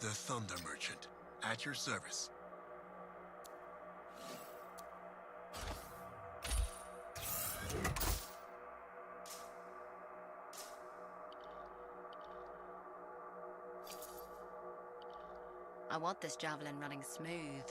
The Thunder Merchant, at your service. I want this javelin running smooth.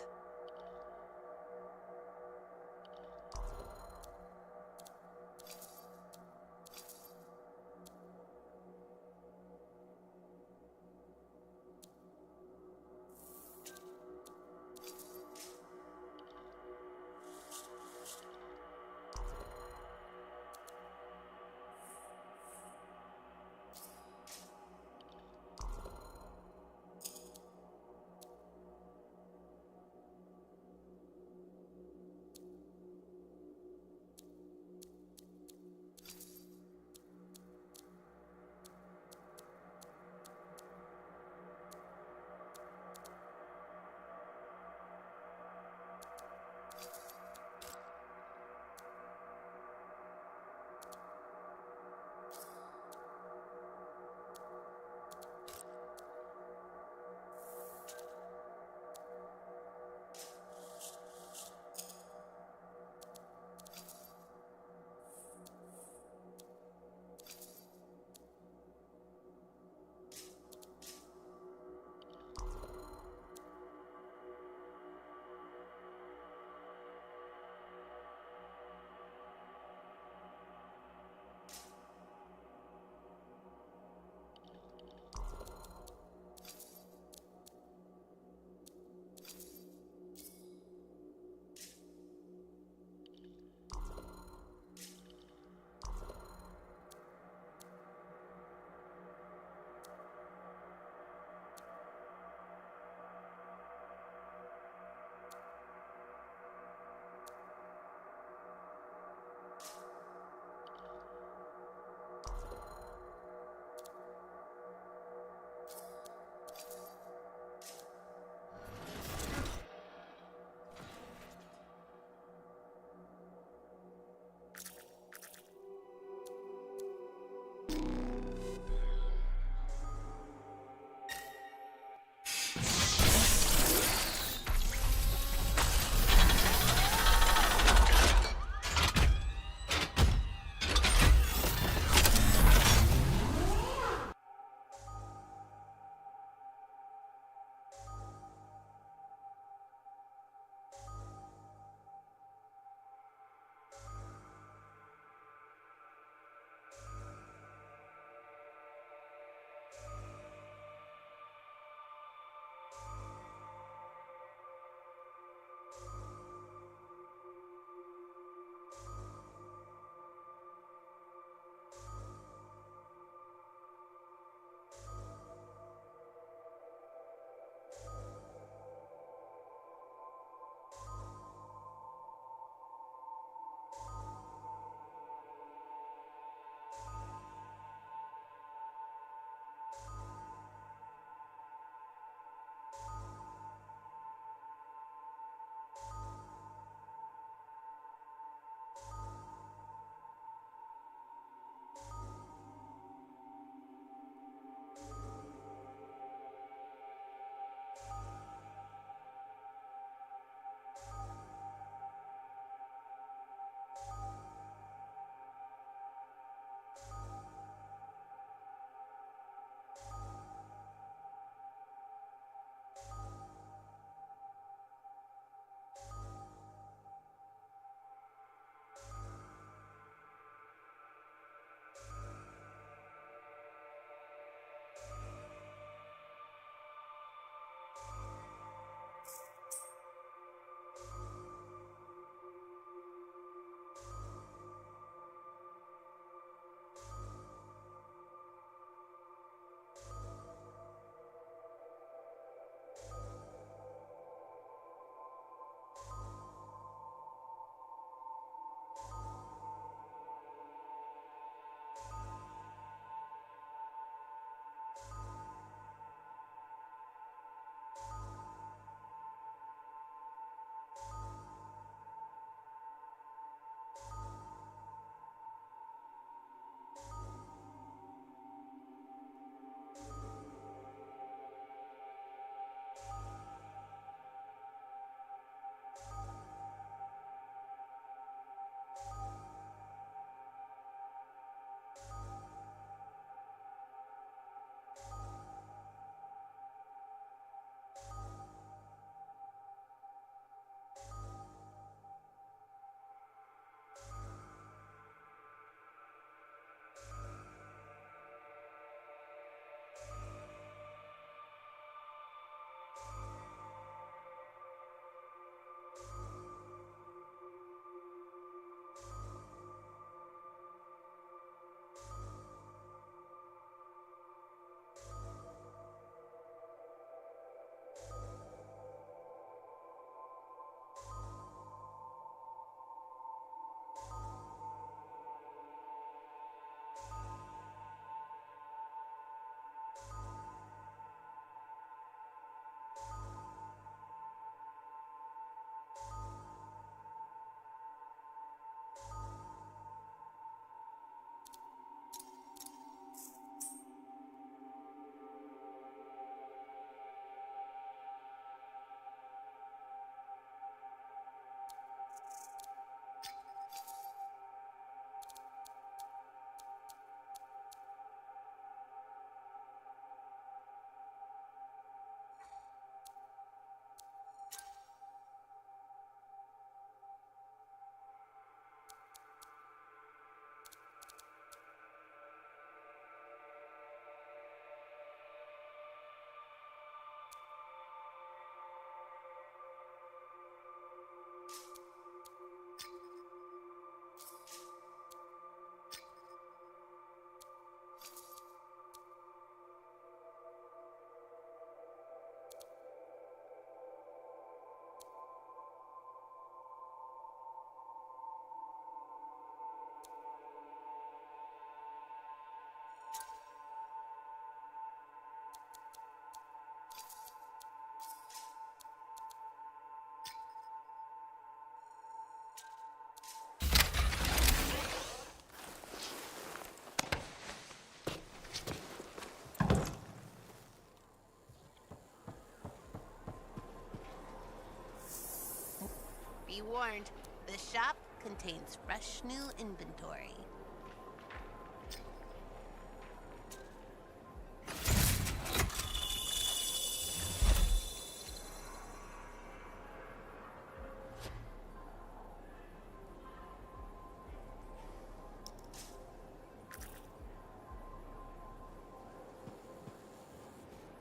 Be warned, this shop contains fresh new inventory.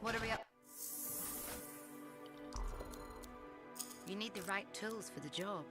What are we up? You need the right tools for the job.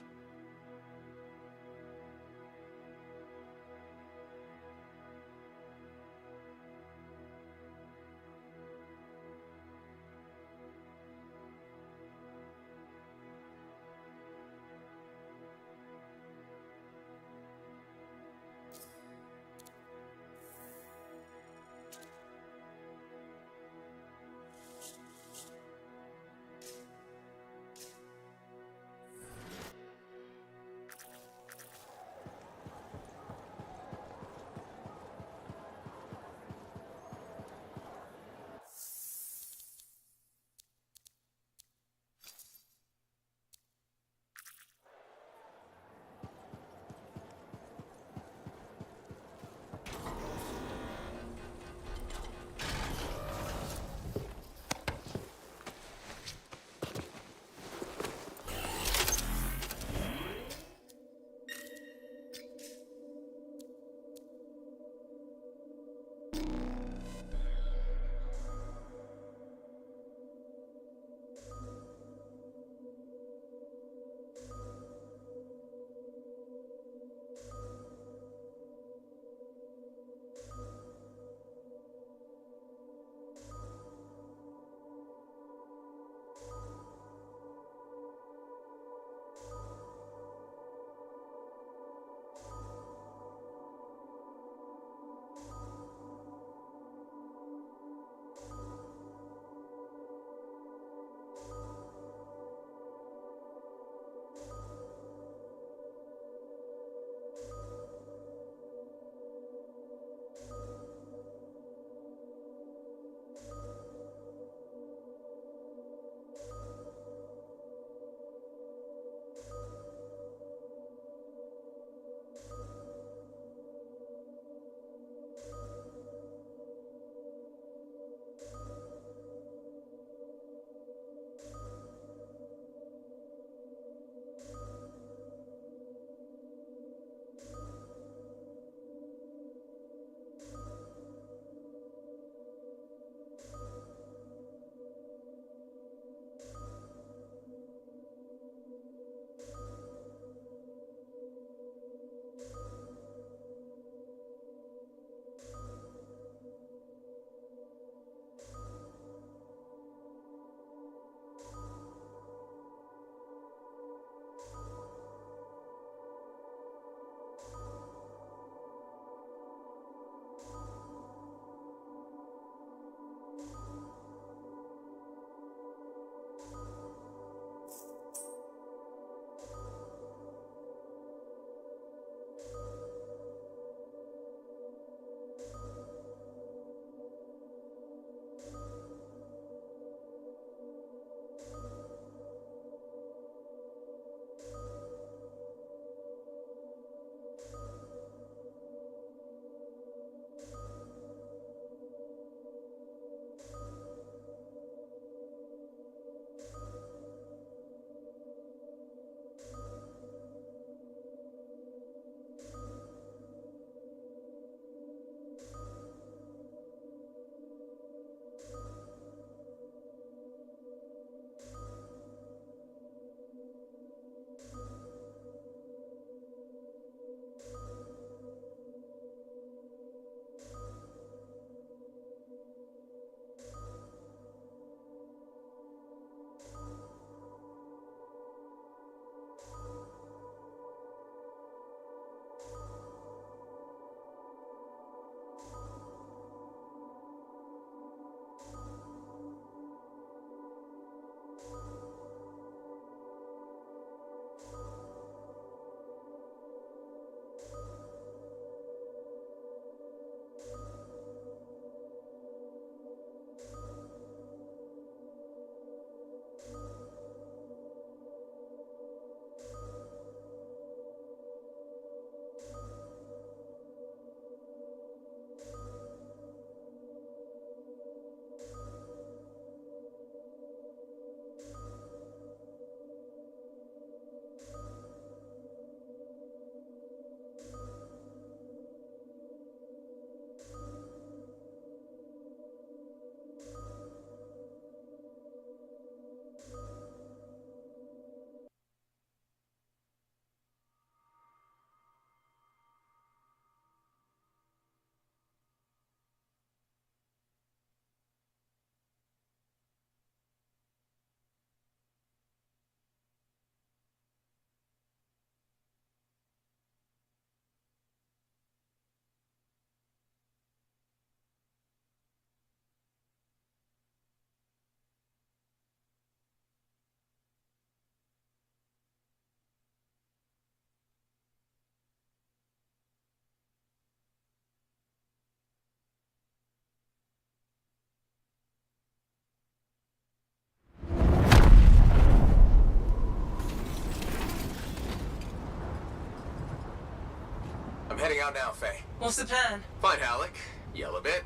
Heading out now, Faye. What's the plan? Find Halleck, yell a bit,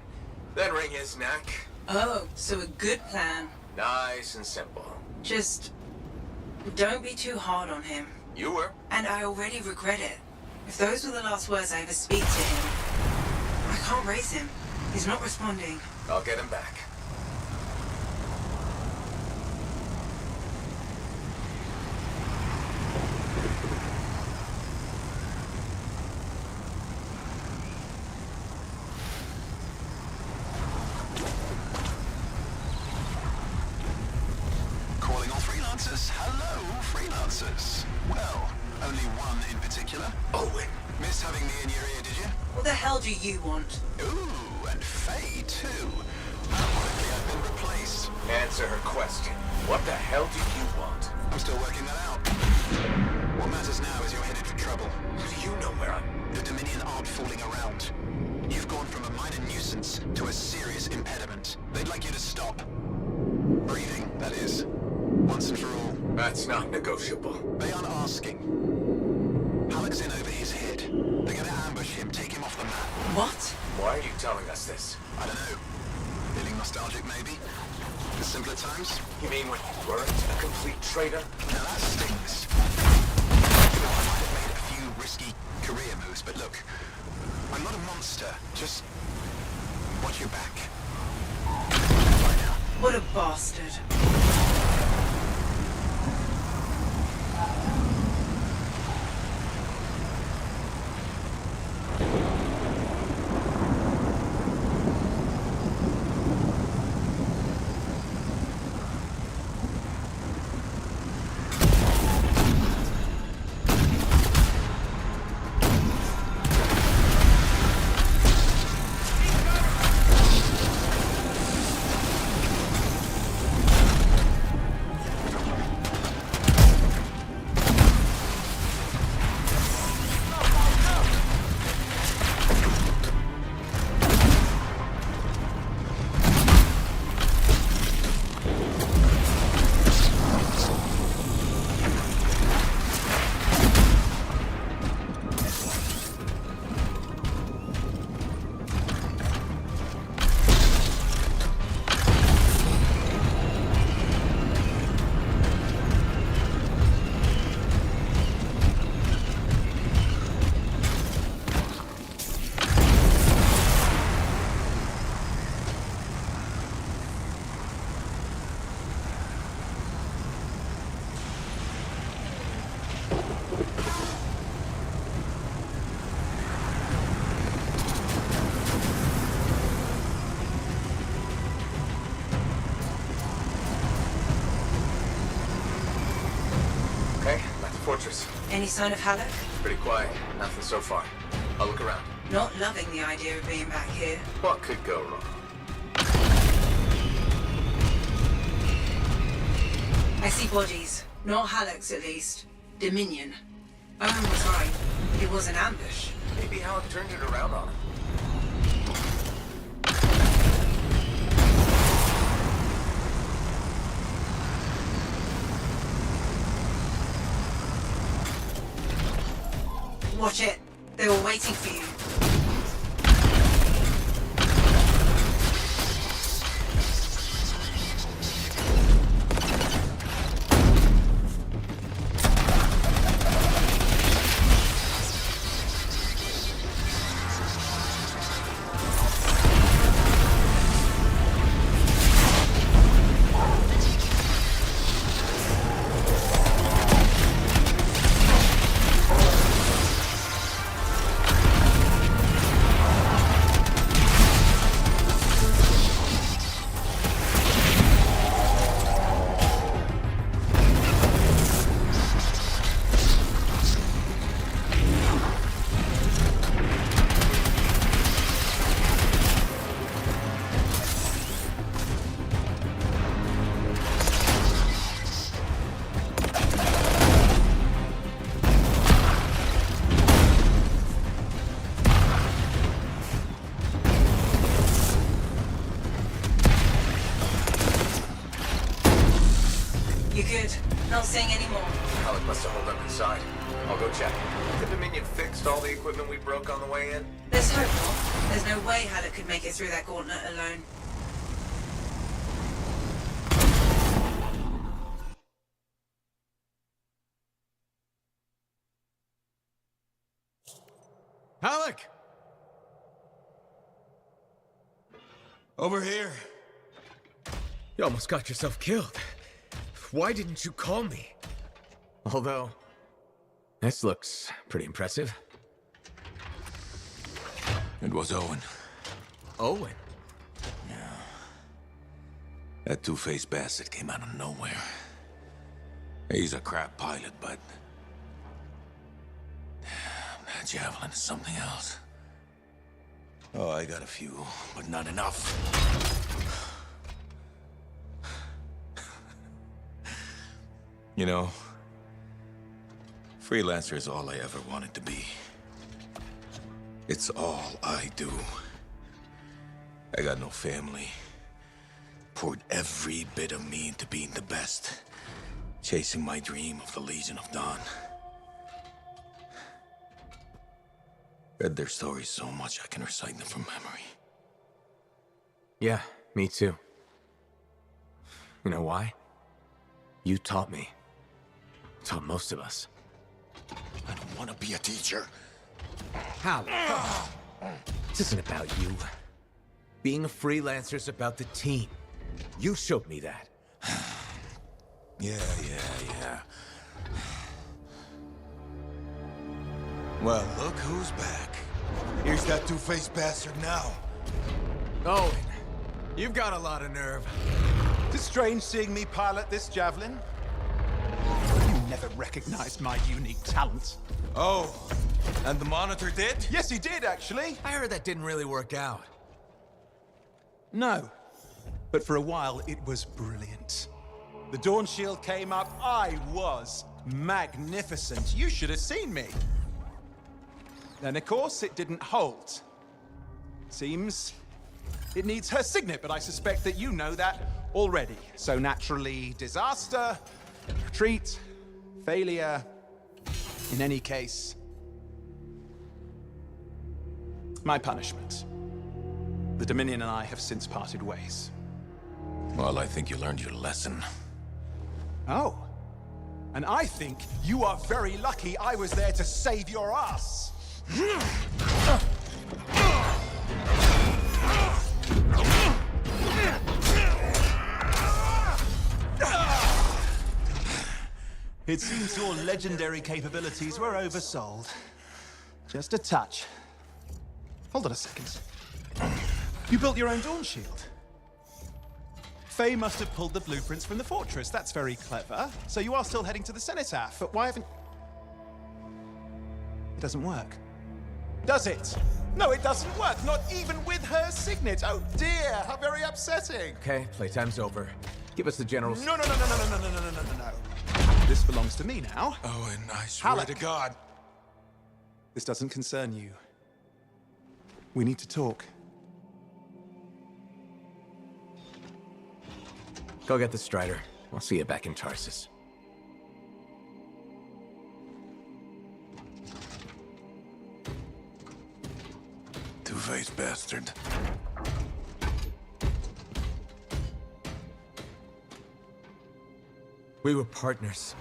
then wring his neck. Oh, so a good plan. Nice and simple. Just don't be too hard on him. You were. And I already regret it. If those were the last words I ever speak to him, I can't raise him. He's not responding. I'll get him back. Calling all freelancers. Hello, freelancers. Well, only one in particular. Owen. Missed having me in your ear, did you? What the hell do you want? Ooh, and Faye, too. How quickly I've been replaced. Answer her question. What the hell do you want? I'm still working that out. What matters now is you're headed for trouble. How do you know where I'm... The Dominion aren't fooling around. You've gone from a minor nuisance to a serious impediment. They'd like you to stop. Breathing, that is. Once and for all. That's not negotiable. They aren't asking. Halleck's in over his head. They're gonna ambush him, take him off the map. What? Why are you telling us this? I don't know. Feeling nostalgic, maybe? The simpler times? You mean when you weren't a complete traitor? Now that stings. Sure, I might have made a few risky career moves, but look, I'm not a monster. Just watch your back. Bye now. What a bastard. Fortress. Any sign of Halleck? Pretty quiet. Nothing so far. I'll look around. Not loving the idea of being back here. What could go wrong? I see bodies. Not Halleck's, at least. Dominion. Owen was right. It was an ambush. Maybe Halleck turned it around on him. Watch it. They were waiting for you. You good? Not saying any more. Halleck must have holed up inside. I'll go check. The Dominion fixed all the equipment we broke on the way in? Let's hope not. There's no way Halleck could make it through that gauntlet alone. Halleck! Over here. You almost got yourself killed. Why didn't you call me? Although, this looks pretty impressive. It was Owen. Owen? Yeah. That two-faced bastard came out of nowhere. He's a crap pilot, but... damn, that Javelin is something else. Oh, I got a few, but not enough. You know, freelancer is all I ever wanted to be. It's all I do. I got no family. Poured every bit of me into being the best. Chasing my dream of the Legion of Dawn. Read their stories so much I can recite them from memory. Yeah, me too. You know why? You taught me. Taught most of us. I don't want to be a teacher. Halleck. This isn't about you. Being a freelancer is about the team. You showed me that. Yeah. Well, look who's back. Here's that two-faced bastard now. Owen, you've got a lot of nerve. It's strange seeing me pilot this Javelin. You never recognized my unique talent. Oh, and the Monitor did? Yes, he did, actually. I heard that didn't really work out. No. But for a while, it was brilliant. The Dawn Shield came up. I was magnificent. You should have seen me. Then, of course, it didn't hold. Seems it needs her signet, but I suspect that you know that already. So naturally, disaster, retreat, failure. In any case, my punishment. The Dominion and I have since parted ways. Well, I think you learned your lesson. Oh. And I think you are very lucky I was there to save your ass. It seems your legendary capabilities were oversold. Just a touch. Hold on a second. You built your own Dawn Shield. Faye must have pulled the blueprints from the fortress. That's very clever. So you are still heading to the Cenotaph, but why haven't... It doesn't work. Does it? No, it doesn't work. Not even with her signet. Oh dear, how very upsetting. Okay, playtime's over. Give us the general... No. This belongs to me now. Oh, and I swear Halleck. to God. This doesn't concern you. We need to talk. Go get the Strider. I'll see you back in Tarsus. Two-faced bastard. We were partners.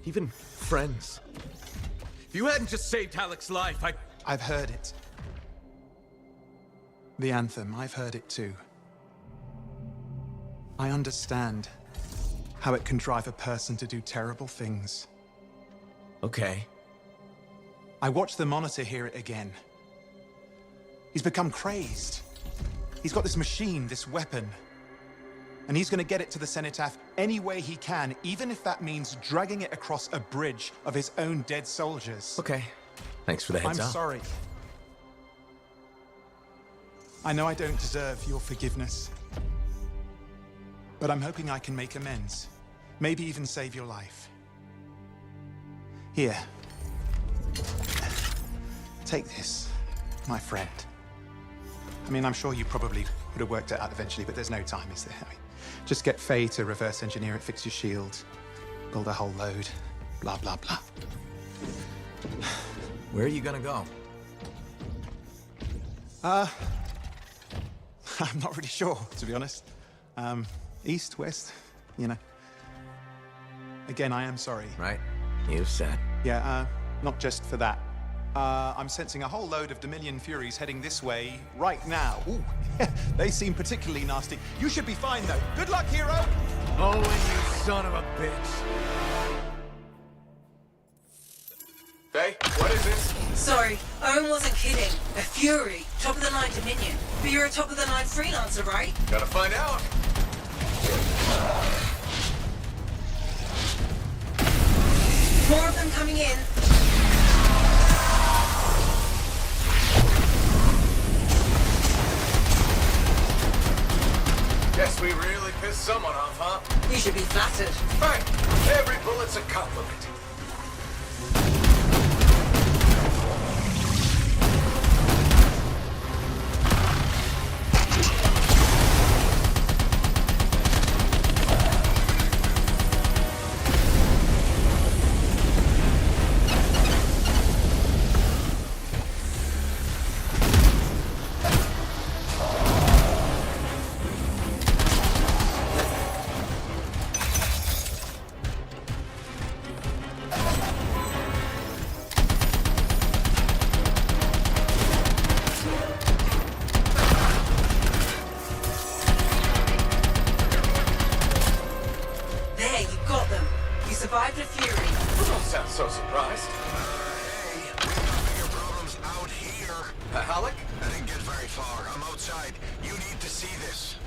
Even friends. If you hadn't just saved Halleck's life, I've heard it. The Anthem, I've heard it too. I understand how it can drive a person to do terrible things. Okay. I watched the Monitor hear it again. He's become crazed. He's got this machine, this weapon. And he's gonna get it to the Cenotaph any way he can, even if that means dragging it across a bridge of his own dead soldiers. Okay. Thanks for the heads up. I'm sorry. I know I don't deserve your forgiveness. But I'm hoping I can make amends. Maybe even save your life. Here. Take this, my friend. I mean, I'm sure you probably would have worked it out eventually, but there's no time, is there? I mean, just get Faye to reverse engineer it, fix your shield, build a whole load, blah, blah, blah. Where are you gonna go? I'm not really sure, to be honest. East, west, you know. Again, I am sorry. Right. You said. Yeah, not just for that. I'm sensing a whole load of Dominion Furies heading this way right now. Ooh, they seem particularly nasty. You should be fine, though. Good luck, hero! Owen, you son of a bitch. Hey, what is this? Sorry, Owen wasn't kidding. A Fury, top-of-the-line Dominion. But you're a top-of-the-line freelancer, right? Gotta find out. More of them coming in. Guess we really pissed someone off, huh? You should be flattered. Right. Every bullet's a compliment. There, you got them. You survived a Fury. You don't sound so surprised. Hey, we got bigger problems out here. Halleck? I didn't get very far. I'm outside. You need to see this.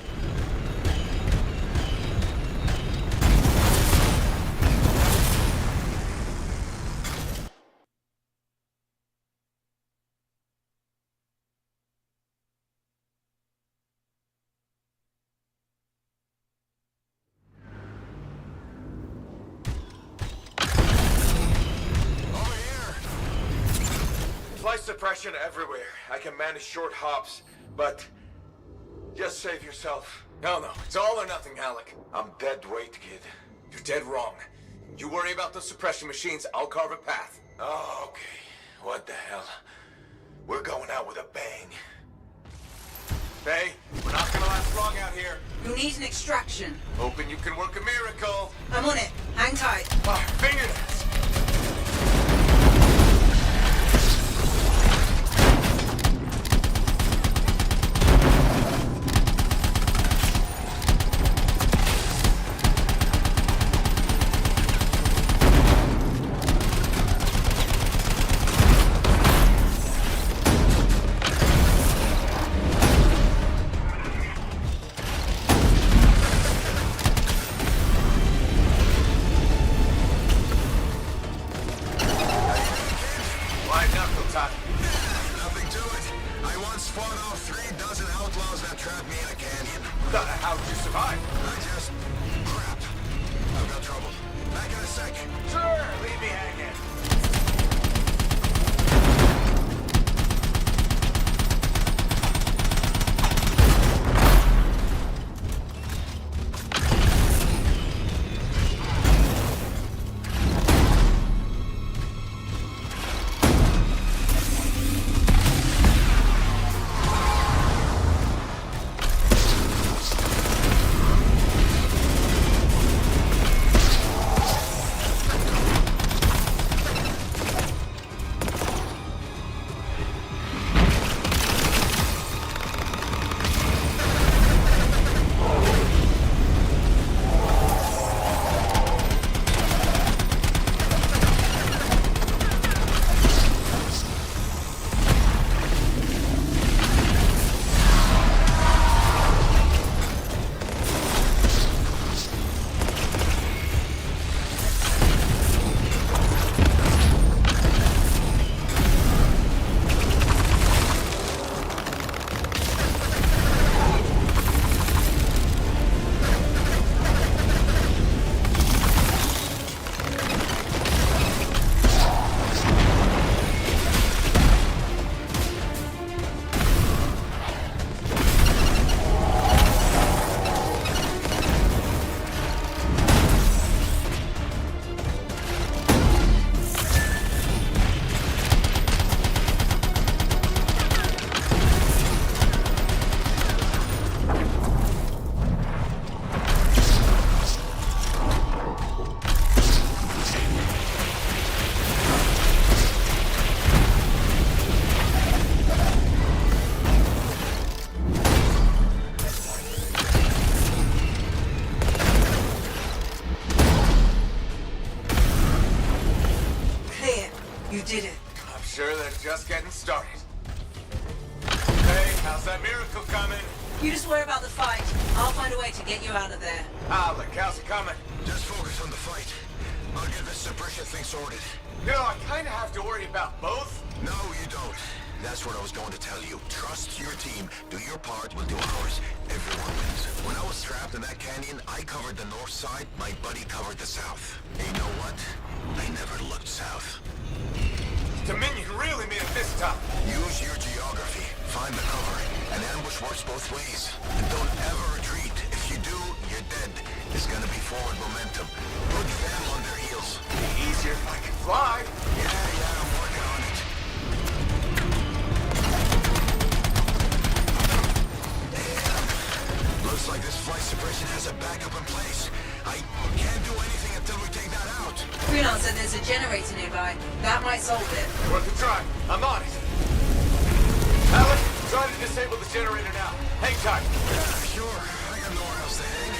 Over here. Flight suppression everywhere. I can manage short hops, but just save yourself. No, it's all or nothing, Halleck. I'm dead weight, kid. You're dead wrong. You worry about the suppression machines, I'll carve a path. Oh, okay. What the hell? We're going out with a bang. Hey, we're not gonna last long out here. You'll need an extraction. Hoping you can work a miracle. I'm on it. Hang tight. Ah, fingernails. did it. I'm sure they're just getting started. Hey, how's that miracle coming? You just worry about the fight. I'll find a way to get you out of there. Alec, how's it coming? Just focus on the fight. I'll get this suppression thing sorted. You know, I kind of have to worry about both. No, you don't. That's what I was going to tell you. Trust your team. Do your part, we'll do ours. Everyone wins. When I was trapped in that canyon, I covered the north side, my buddy covered the south. And you know what? I never looked south. Dominion really made it this time. Use your geography. Find the cover. An ambush works both ways. And don't ever retreat. If you do, you're dead. It's gonna be forward momentum. Put them on their heels. Be easier if I could fly. Yeah, I'm working on it. Looks like this flight suppression has a backup in place. I can't do anything until we take that out. Freelance said there's a generator nearby. That might solve it. Worth a try. I'm on it. Alec, try to disable the generator now. Hang tight. Yeah, sure. I got nowhere else to hang.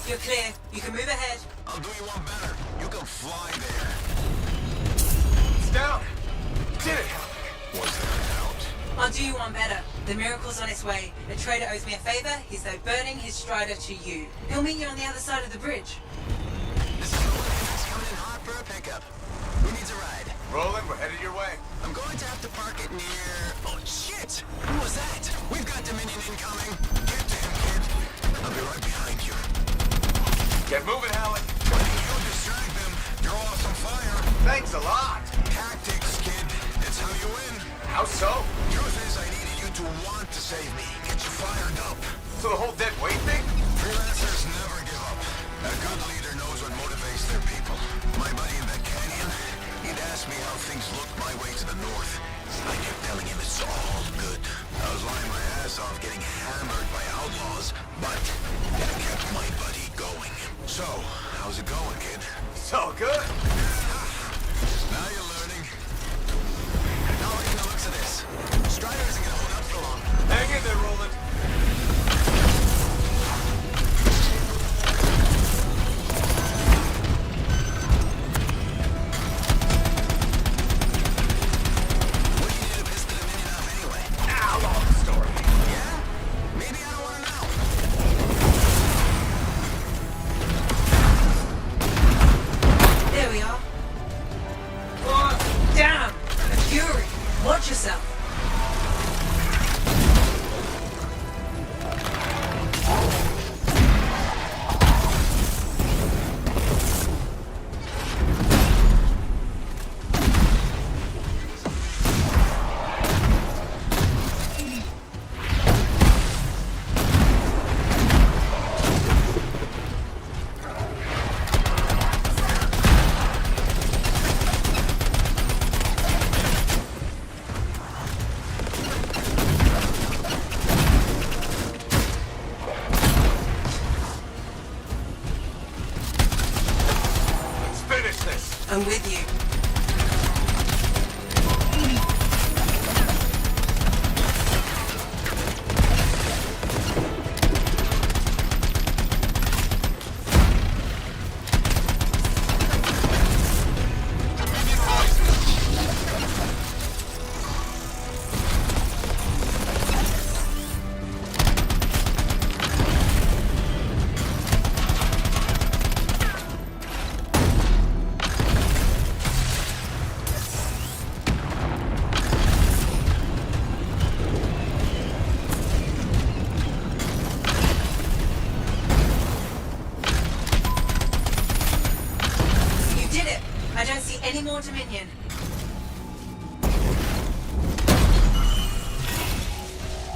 You're clear. You can move ahead. I'll do you one better. You can fly there. It's down. Did it. Was there a doubt? I'll do you one better. The miracle's on its way. The trader owes me a favor. He's though burning his strider to you. He'll meet you on the other side of the bridge. This is Roland coming in hot for a pickup. Who needs a ride? Roland, we're headed your way. I'm going to have to park it near... Oh, shit! Who was that? We've got Dominion incoming. Get to him, kid. I'll be right behind you. Get moving, Alec. When you distract them, you're off on fire. Thanks a lot. Tactics, kid. It's how you win. How so? Truth is, I needed you to want to save me. Get you fired up. So the whole dead weight thing? Freelancers never give up. A good leader knows what motivates their people. My buddy in that canyon, he'd ask me how things looked my way to the north. I kept telling him it's all good. I was lying my ass off getting hammered by outlaws, but I kept my buddy going. So, how's it going, kid? It's all good. Now you're learning. Now looking the looks of this. Strider isn't gonna hold up for long. Hang in there, Roland. There we Any more Dominion?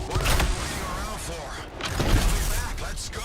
What are we waiting around for? Get back, let's go!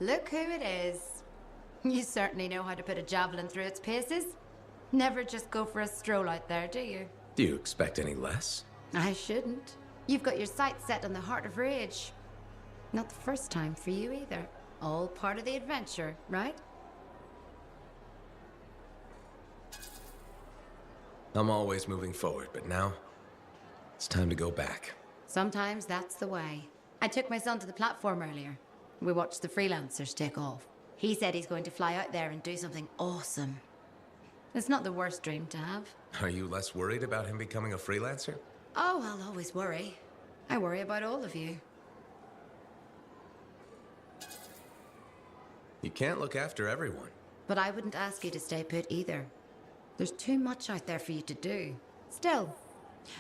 Look who it is. You certainly know how to put a javelin through its paces. Never just go for a stroll out there, do you? Do you expect any less? I shouldn't. You've got your sights set on the heart of Rage. Not the first time for you either. All part of the adventure, right? I'm always moving forward, but now it's time to go back. Sometimes that's the way. I took my son to the platform earlier. We watched the freelancers take off. He said he's going to fly out there and do something awesome. It's not the worst dream to have. Are you less worried about him becoming a freelancer? Oh, I'll always worry. I worry about all of you. You can't look after everyone. But I wouldn't ask you to stay put either. There's too much out there for you to do. Still,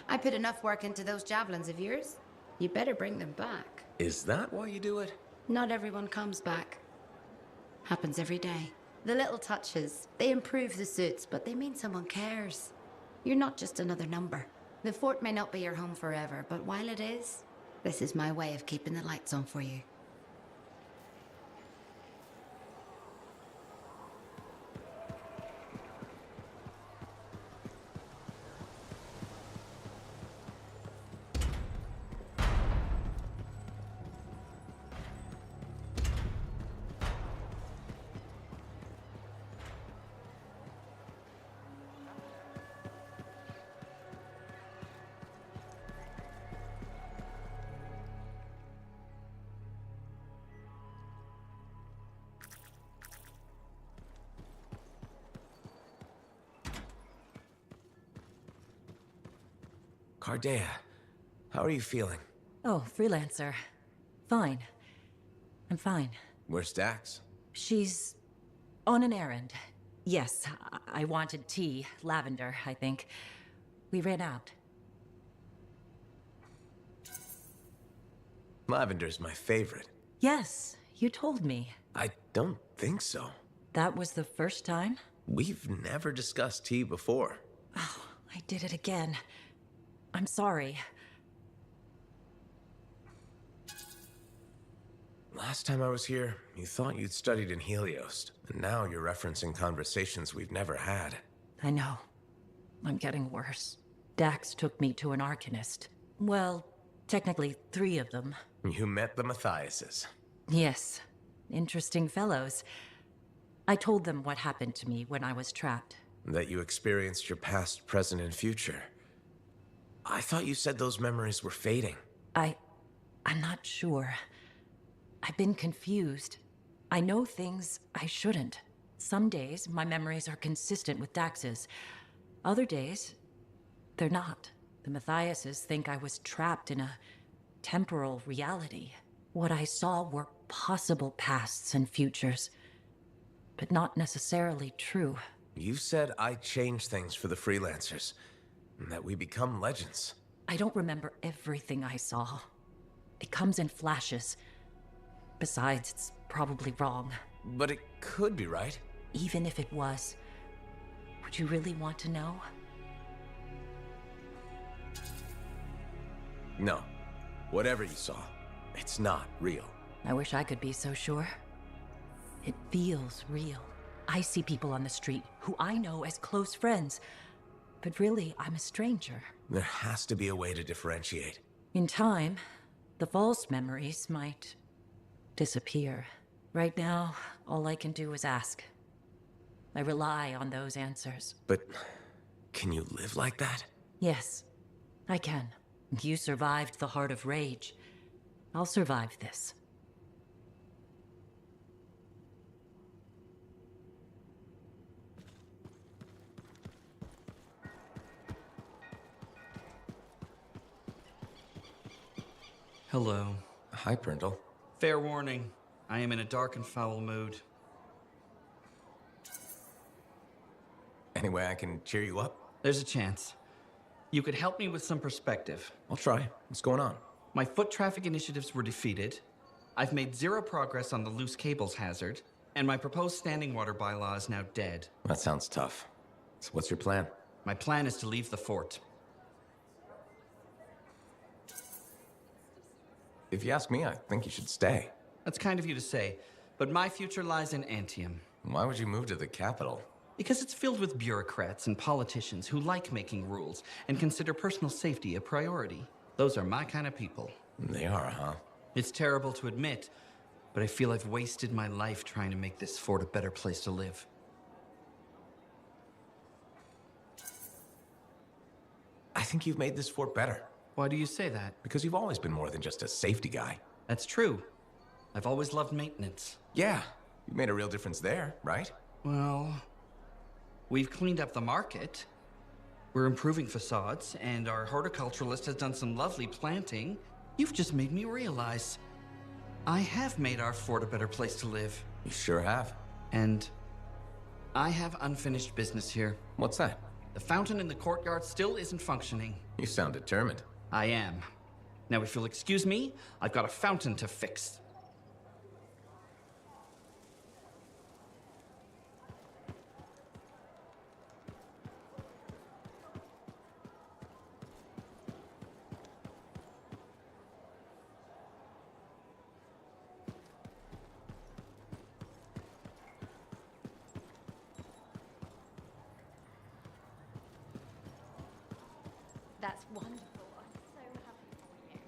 I put enough work into those javelins of yours. You better bring them back. Is that why you do it? Not everyone comes back. Happens every day. The little touches, they improve the suits, but they mean someone cares. You're not just another number. The fort may not be your home forever, but while it is, this is my way of keeping the lights on for you. Cardea, how are you feeling? Oh, freelancer. Fine. I'm fine. Where's Dax? She's on an errand. Yes, I wanted tea. Lavender, I think. We ran out. Lavender's my favorite. Yes, you told me. I don't think so. That was the first time? We've never discussed tea before. Oh, I did it again. I'm sorry. Last time I was here, you thought you'd studied in Helios, and now you're referencing conversations we've never had. I know. I'm getting worse. Dax took me to an Arcanist. Well, technically 3 of them. You met the Matthiases. Yes. Interesting fellows. I told them what happened to me when I was trapped. That you experienced your past, present, and future. I thought you said those memories were fading. I'm not sure. I've been confused. I know things I shouldn't. Some days, my memories are consistent with Dax's. Other days, they're not. The Matthiases think I was trapped in a temporal reality. What I saw were possible pasts and futures, but not necessarily true. You said I changed things for the freelancers, and that we become legends. I don't remember everything I saw. It comes in flashes. Besides, it's probably wrong. But it could be right. Even if it was, would you really want to know? No. Whatever you saw, it's not real. I wish I could be so sure. It feels real. I see people on the street who I know as close friends, but really, I'm a stranger. There has to be a way to differentiate. In time, the false memories might disappear. Right now, all I can do is ask. I rely on those answers. But can you live like that? Yes, I can. You survived the Heart of Rage. I'll survive this. Hello. Hi, Brindle. Fair warning, I am in a dark and foul mood. Any way I can cheer you up? There's a chance. You could help me with some perspective. I'll try. What's going on? My foot traffic initiatives were defeated. I've made 0 progress on the loose cables hazard, and my proposed standing water bylaw is now dead. That sounds tough. So what's your plan? My plan is to leave the fort. If you ask me, I think you should stay. That's kind of you to say, but my future lies in Anthem. Why would you move to the capital? Because it's filled with bureaucrats and politicians who like making rules and consider personal safety a priority. Those are my kind of people. They are, huh? It's terrible to admit, but I feel I've wasted my life trying to make this fort a better place to live. I think you've made this fort better. Why do you say that? Because you've always been more than just a safety guy. That's true. I've always loved maintenance. Yeah, you made a real difference there, right? Well, we've cleaned up the market. We're improving facades, and our horticulturalist has done some lovely planting. You've just made me realize I have made our fort a better place to live. You sure have. And I have unfinished business here. What's that? The fountain in the courtyard still isn't functioning. You sound determined. I am. Now, if you'll excuse me, I've got a fountain to fix. That's wonderful. I'm so happy for you.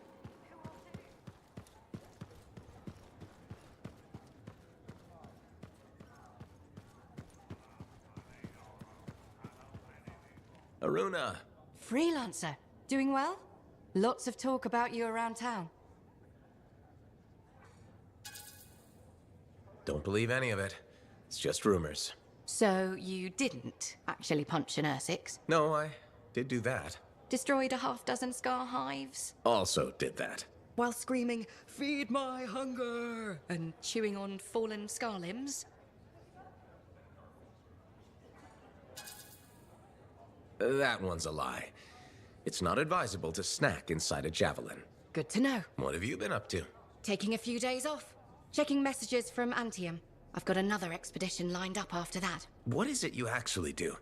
Aruna! Freelancer. Doing well? Lots of talk about you around town. Don't believe any of it. It's just rumors. So you didn't actually punch an Ursix? No, I did do that. Destroyed a half-dozen scar hives? Also did that. while screaming, "Feed my hunger!" and chewing on fallen scar limbs? That one's a lie. It's not advisable to snack inside a javelin. Good to know. What have you been up to? Taking a few days off. Checking messages from Anthem. I've got another expedition lined up after that. What is it you actually do?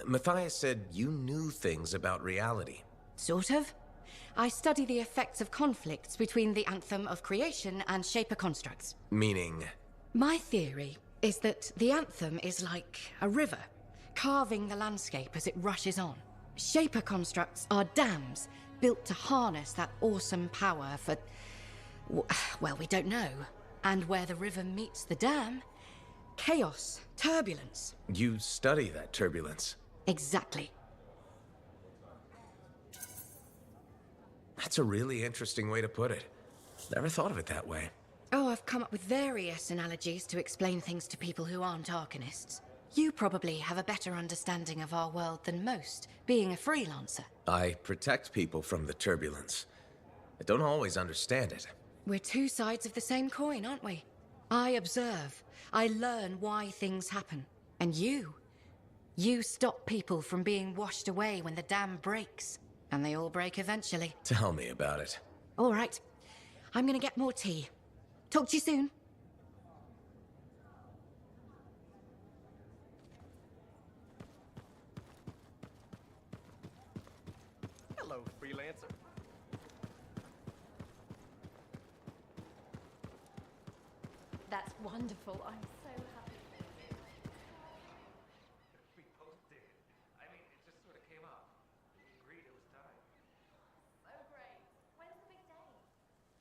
Matthias said you knew things about reality. Sort of. I study the effects of conflicts between the Anthem of creation and Shaper constructs. Meaning? My theory is that the Anthem is like a river, carving the landscape as it rushes on. Shaper constructs are dams built to harness that awesome power for... well, we don't know. And where the river meets the dam, chaos, turbulence. You study that turbulence. Exactly. That's a really interesting way to put it. Never thought of it that way. Oh, I've come up with various analogies to explain things to people who aren't Arcanists. You probably have a better understanding of our world than most, being a freelancer. I protect people from the turbulence. I don't always understand it. We're two sides of the same coin, aren't we? I observe. I learn why things happen. And you stop people from being washed away when the dam breaks. And they all break eventually. Tell me about it. All right. I'm gonna get more tea. Talk to you soon. Hello, freelancer. That's wonderful. I'm so happy. We both did. I mean, it just sort of came up. We agreed it was time. So great. When's the big day?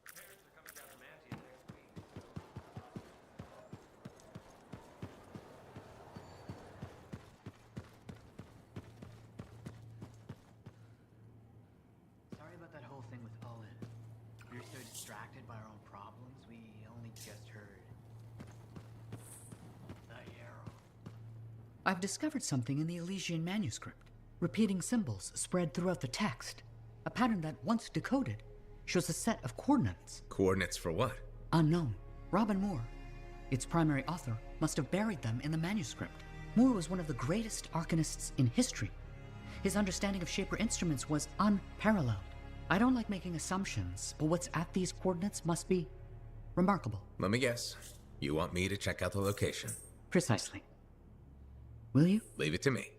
Her parents are coming down to Mantia next week. Sorry about that whole thing with Owen. We were so distracted by our own problems, we only just heard the arrow. I've discovered something in the Elysian manuscript. Repeating symbols spread throughout the text. A pattern that, once decoded, shows a set of coordinates. Coordinates for what? Unknown. Robin Moore, its primary author, must have buried them in the manuscript. Moore was one of the greatest arcanists in history. His understanding of Shaper instruments was unparalleled. I don't like making assumptions, but what's at these coordinates must be remarkable. Let me guess. You want me to check out the location? Precisely. Will you? Leave it to me.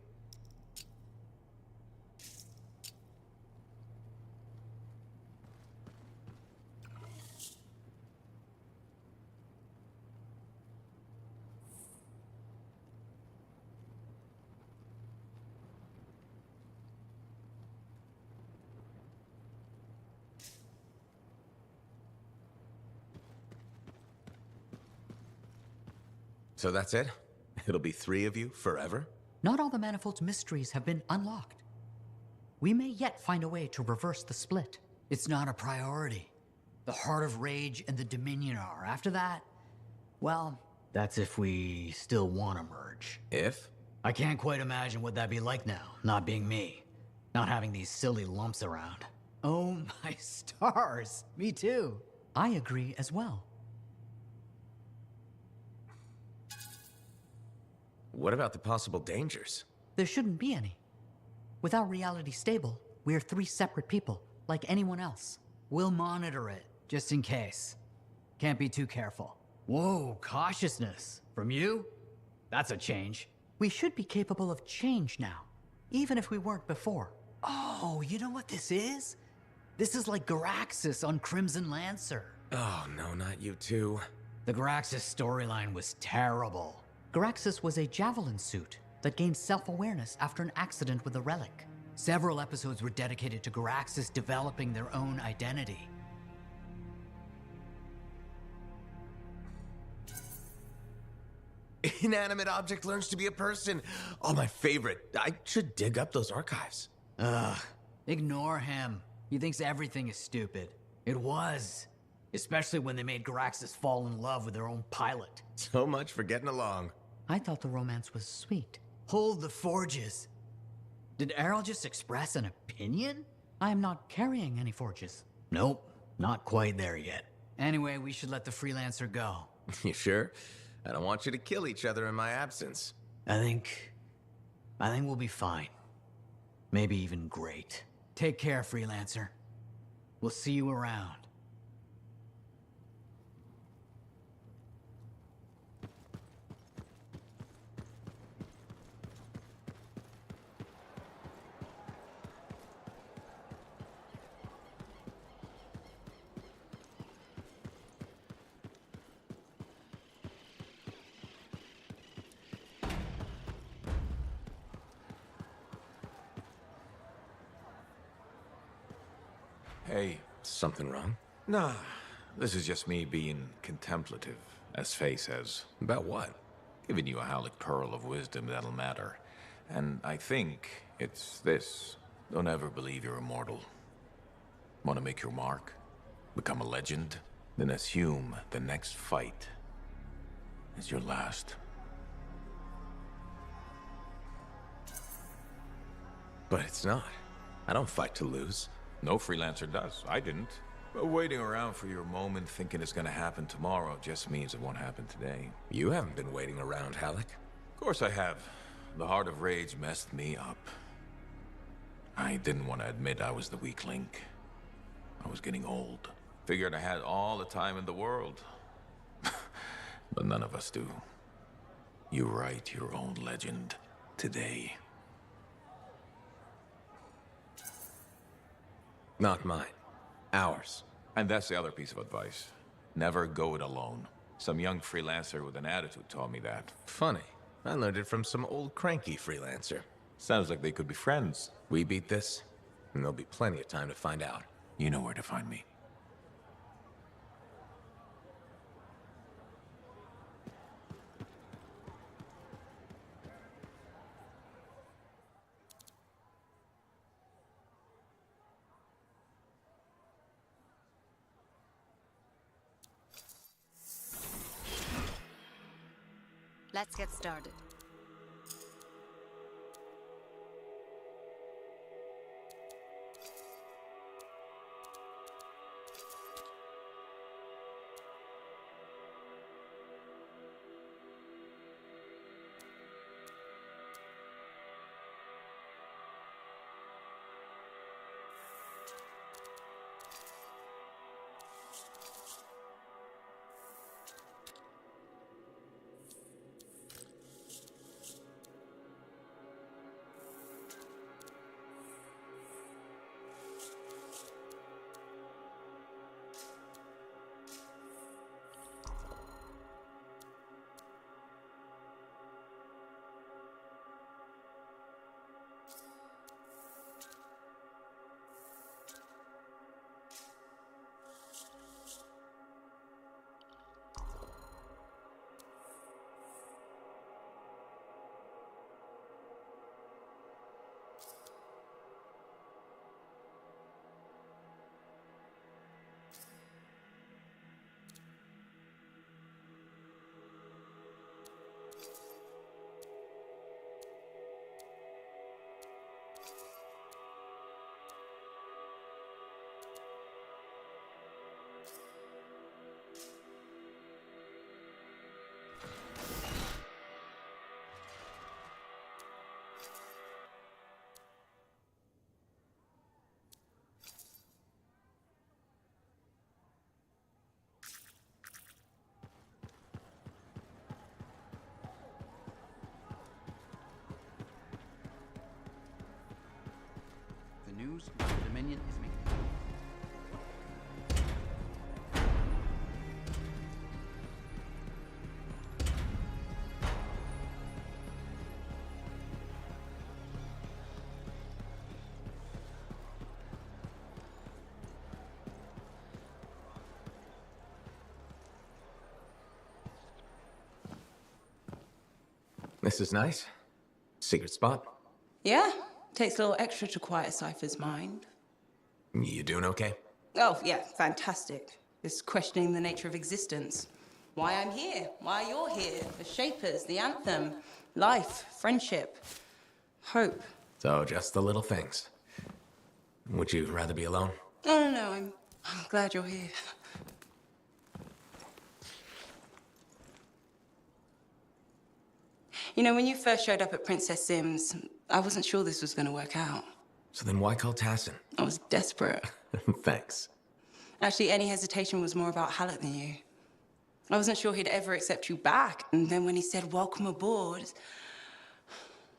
So that's it? It'll be 3 of you forever? Not all the Manifold's mysteries have been unlocked. We may yet find a way to reverse the split. It's not a priority. The Heart of Rage and the Dominion are. After that, well, that's if we still want to merge. If? I can't quite imagine what that'd be like now, not being me. Not having these silly lumps around. Oh my stars, me too. I agree as well. What about the possible dangers? There shouldn't be any. Without reality stable, we're 3 separate people, like anyone else. We'll monitor it, just in case. Can't be too careful. Whoa, cautiousness. From you? That's a change. We should be capable of change now, even if we weren't before. Oh, you know what this is? This is like Garaxus on Crimson Lancer. Oh, no, not you two. The Garaxus storyline was terrible. Garaxus was a javelin suit that gained self-awareness after an accident with a relic. Several episodes were dedicated to Garaxus developing their own identity. Inanimate object learns to be a person. Oh, my favorite. I should dig up those archives. Ugh. Ignore him. He thinks everything is stupid. It was. Especially when they made Garaxus fall in love with their own pilot. So much for getting along. I thought the romance was sweet. Hold the forges. Did Errol just express an opinion? I am not carrying any forges. Nope. Not quite there yet. Anyway, we should let the freelancer go. You sure? I don't want you to kill each other in my absence. I think we'll be fine. Maybe even great. Take care, freelancer. We'll see you around. Hey. Something wrong? Nah, this is just me being contemplative, as Faye says. About what? Giving you a Halleck pearl of wisdom that'll matter. And I think it's this. Don't ever believe you're immortal. Want to make your mark? Become a legend? Then assume the next fight is your last. But it's not. I don't fight to lose. No freelancer does. I didn't. But waiting around for your moment thinking it's gonna happen tomorrow just means it won't happen today. You haven't been waiting around, Halleck. Of course I have. The Heart of Rage messed me up. I didn't want to admit I was the weak link. I was getting old. Figured I had all the time in the world. But none of us do. You write your own legend today. Not mine. Ours. And that's the other piece of advice. Never go it alone. Some young freelancer with an attitude taught me that. Funny. I learned it from some old cranky freelancer. Sounds like they could be friends. We beat this, and there'll be plenty of time to find out. You know where to find me. Let's get started. The news the Dominion is making. This is nice. Secret spot. Yeah, takes a little extra to quiet Cypher's mind. You doing okay? Oh, yeah, fantastic. Just questioning the nature of existence. Why I'm here, why you're here, the Shapers, the Anthem, life, friendship, hope. So, just the little things. Would you rather be alone? No, I'm I'm glad you're here. You know, when you first showed up at Princess Sims, I wasn't sure this was gonna work out. So then why call Tassin? I was desperate. Thanks. Actually, any hesitation was more about Halleck than you. I wasn't sure he'd ever accept you back. And then when he said, welcome aboard,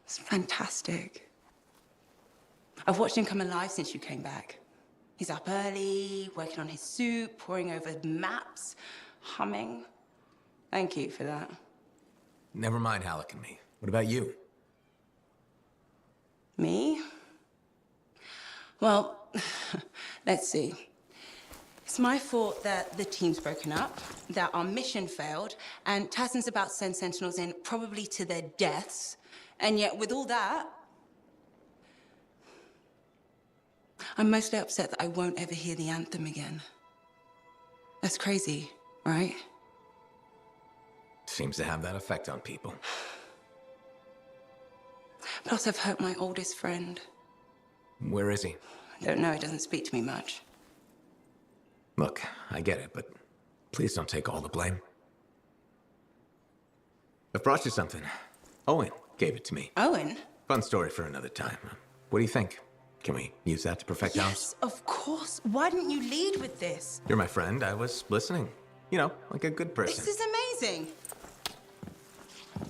it's fantastic. I've watched him come alive since you came back. He's up early, working on his suit, poring over maps, humming. Thank you for that. Never mind Halleck and me. What about you? Me? Well, let's see. It's my fault that the team's broken up, that our mission failed, and Tassin's about to send Sentinels in, probably to their deaths. And yet, with all that, I'm mostly upset that I won't ever hear the anthem again. That's crazy, right? Seems to have that effect on people. Plus, I've hurt my oldest friend. Where is he? I don't know, he doesn't speak to me much. Look, I get it, but please don't take all the blame. I've brought you something. Owen gave it to me. Owen? Fun story for another time. What do you think? Can we use that to perfect ours? Yes, of course. Why didn't you lead with this? You're my friend. I was listening. You know, like a good person. This is amazing.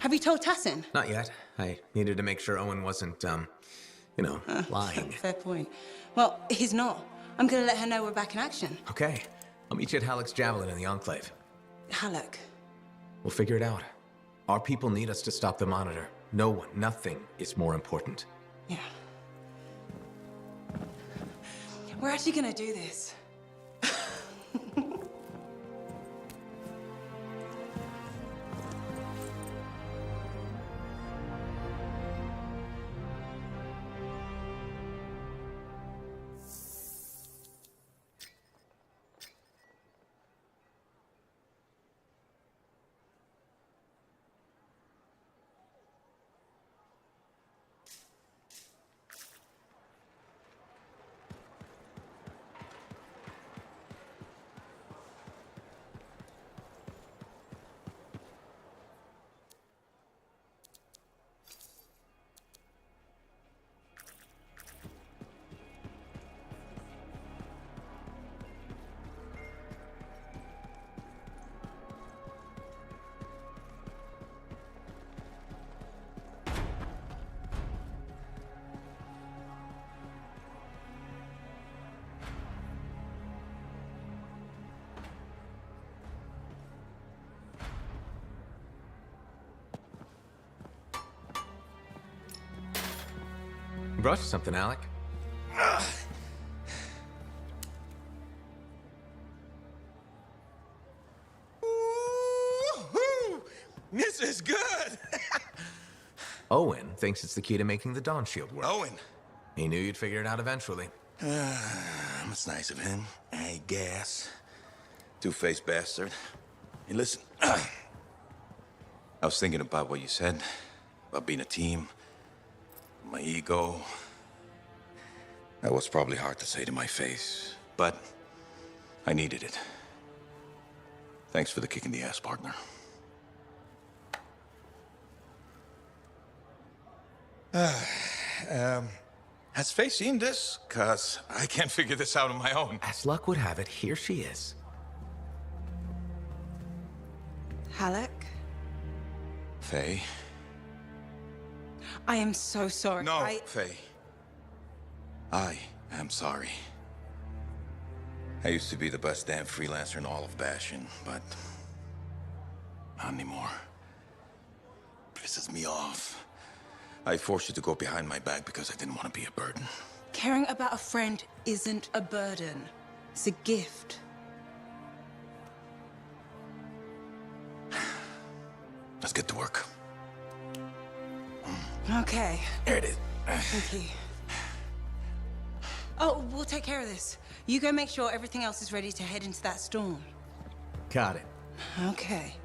Have you told Tassin? Not yet. I needed to make sure Owen wasn't, lying. Fair point. Well, he's not. I'm gonna let her know we're back in action. Okay. I'll meet you at Halleck's Javelin in the Enclave. Halleck. We'll figure it out. Our people need us to stop the Monitor. No one, nothing is more important. Yeah. We're actually gonna do this. Brought you something, Alec. Woo-hoo! This is good! Owen thinks it's the key to making the Dawn Shield work. Owen! He knew you'd figure it out eventually. That's nice of him, I guess. Two-faced bastard. Hey, listen. I was thinking about what you said, about being a team. My ego. That was probably hard to say to my face, but I needed it. Thanks for the kick in the ass, partner. Has Faye seen this? 'Cause I can't figure this out on my own. As luck would have it, here she is. Halleck? Faye? I am so sorry. No, Faye. I am sorry. I used to be the best damn freelancer in all of Bastion, but not anymore. Pisses me off. I forced you to go behind my back because I didn't want to be a burden. Caring about a friend isn't a burden. It's a gift. Let's get to work. Okay. There it is. Thank you. Oh, we'll take care of this. You go make sure everything else is ready to head into that storm. Got it. Okay.